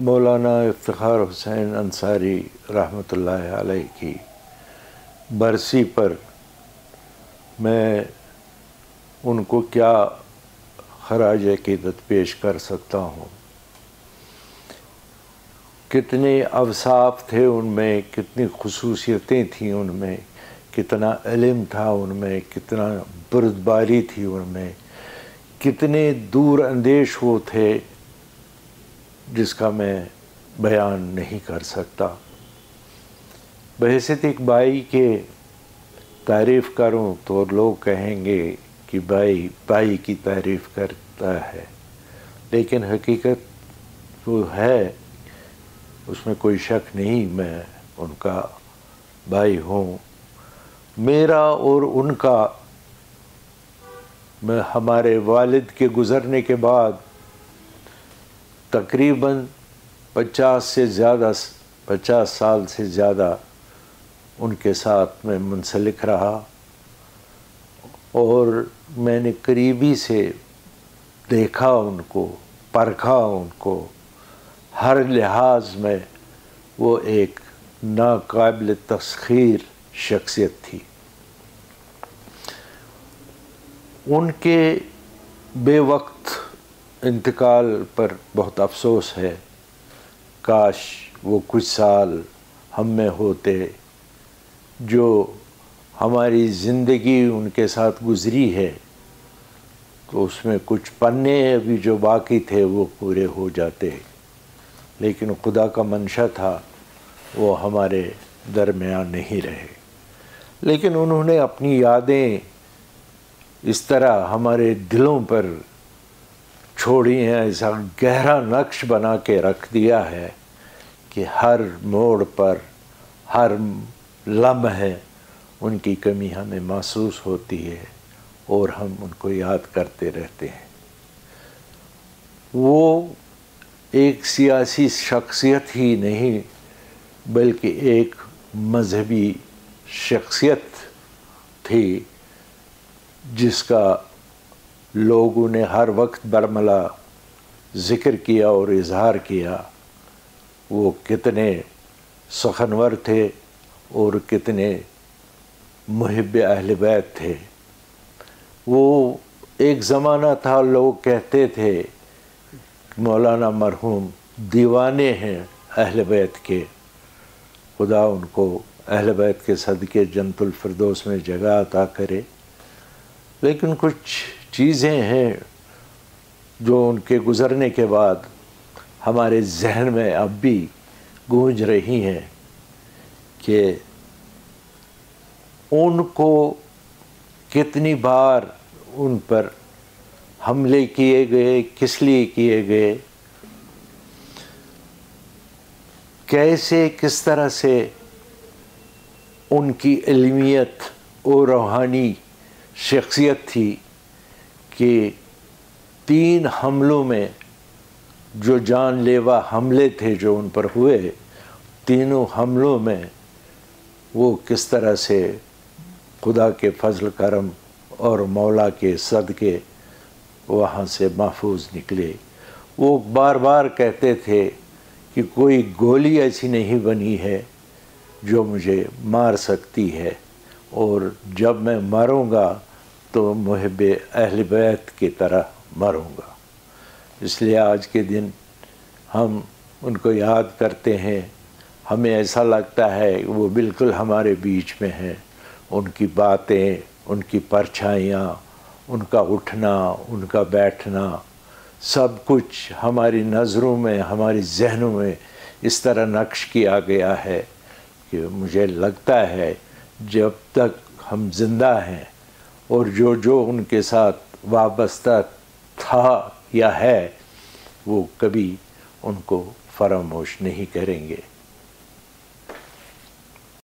مولانا افتخار حسین انصاری رحمۃ اللہ علیہ کی برسی پر میں ان کو کیا خراج عقیدت پیش کر سکتا ہوں. کتنے اوصاف تھے ان میں، کتنی خصوصیتیں تھیں ان میں، کتنا علم تھا ان میں، کتنا بردباری تھی ان میں، کتنے دور اندیش وہ تھے جس کا میں بیان نہیں کر سکتا. بحیثیت ایک بھائی کے تعریف کروں تو لوگ کہیں گے کہ بھائی کی تعریف کرتا ہے، لیکن حقیقت وہ ہے، اس میں کوئی شک نہیں، میں ان کا بھائی ہوں. میرا اور ان کا ہمارے والد کے گزرنے کے بعد تقریباً 50 سال سے زیادہ ان کے ساتھ میں منسلک رہا، اور میں نے قریبی سے دیکھا ان کو، پرکھا ان کو. ہر لحاظ میں وہ ایک ناقابل تسخیر شخصیت تھی. ان کے بے وقت انتقال پر بہت افسوس ہے. کاش وہ کچھ سال ہم میں ہوتے جو ہماری زندگی ان کے ساتھ گزری ہے، تو اس میں کچھ پنے ابھی جو باقی تھے وہ پورے ہو جاتے، لیکن خدا کا منشا تھا وہ ہمارے درمیان نہیں رہے. لیکن انہوں نے اپنی یادیں اس طرح ہمارے دلوں پر چھوڑی ہیں، ایسا گہرا نقش بنا کے رکھ دیا ہے کہ ہر موڑ پر، ہر لمحے ان کی کمی ہمیں محسوس ہوتی ہے اور ہم ان کو یاد کرتے رہتے ہیں. وہ ایک سیاسی شخصیت ہی نہیں بلکہ ایک مذہبی شخصیت تھی جس کا لوگوں نے ہر وقت برملا ذکر کیا اور اظہار کیا. وہ کتنے سخنور تھے اور کتنے محب اہل بیت تھے. وہ ایک زمانہ تھا لوگ کہتے تھے مولانا مرحوم دیوانے ہیں اہل بیت کے، خدا ان کو اہل بیت کے صدقے جنت الفردوس میں جگہ عطا کرے. لیکن کچھ چیزیں ہیں جو ان کے گزرنے کے بعد ہمارے ذہن میں اب بھی گونج رہی ہیں کہ ان کو کتنی بار ان پر حملے کیے گئے، کس لیے کیے گئے، کیسے کس طرح سے ان کی علمیت اور روحانی شخصیت تھی کہ 3 حملوں میں جو جان لیوا حملے تھے جو ان پر ہوئے، تینوں حملوں میں وہ کس طرح سے خدا کے فضل کرم اور مولا کے صدقے وہاں سے محفوظ نکلے. وہ بار بار کہتے تھے کہ کوئی گولی ایسی نہیں بنی ہے جو مجھے مار سکتی ہے، اور جب میں مروں گا تو محب اہل بیت کی طرح مروں گا. اس لیے آج کے دن ہم ان کو یاد کرتے ہیں، ہمیں ایسا لگتا ہے وہ بالکل ہمارے بیچ میں ہیں. ان کی باتیں، ان کی پرچھائیاں، ان کا اٹھنا، ان کا بیٹھنا، سب کچھ ہماری نظروں میں، ہماری ذہنوں میں اس طرح نقش کیا گیا ہے کہ مجھے لگتا ہے جب تک ہم زندہ ہیں اور جو ان کے ساتھ وابستہ تھا یا ہے، وہ کبھی ان کو فراموش نہیں کریں گے.